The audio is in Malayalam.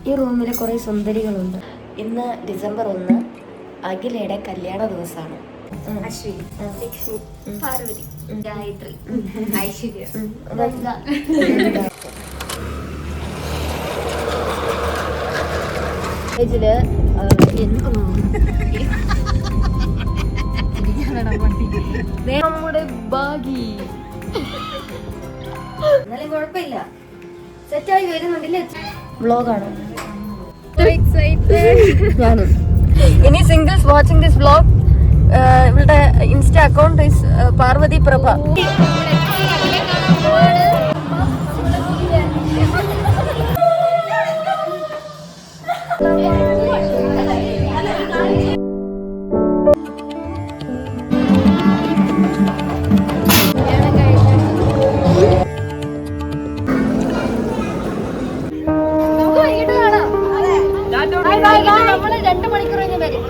ഈ റൂമിൽ കുറേ സുന്ദരികളുണ്ട്. ഇന്ന് ഡിസംബർ 1 അഖിലയുടെ കല്യാണ ദിവസമാണ്. അശ്വിനി, ലക്ഷ്മി, പാർവതി, ഗായത്രി, ഐശ്വര്യ, നമ്മുടെ ഭാഗി എന്നാലും കുഴപ്പമില്ല, സെറ്റായി വരുന്നുണ്ടല്ലേ. വ്ലോഗാണ് ഞാനും. ഇനി സിംഗിൾസ് വാച്ചിങ് ദിസ് വ്ലോഗ്, ഇവളുടെ ഇൻസ്റ്റ അക്കൗണ്ട് ഈസ് പാർവതി പ്രഭ. നമ്മള് 2 മണിക്കൂർ കഴിഞ്ഞ് വരും.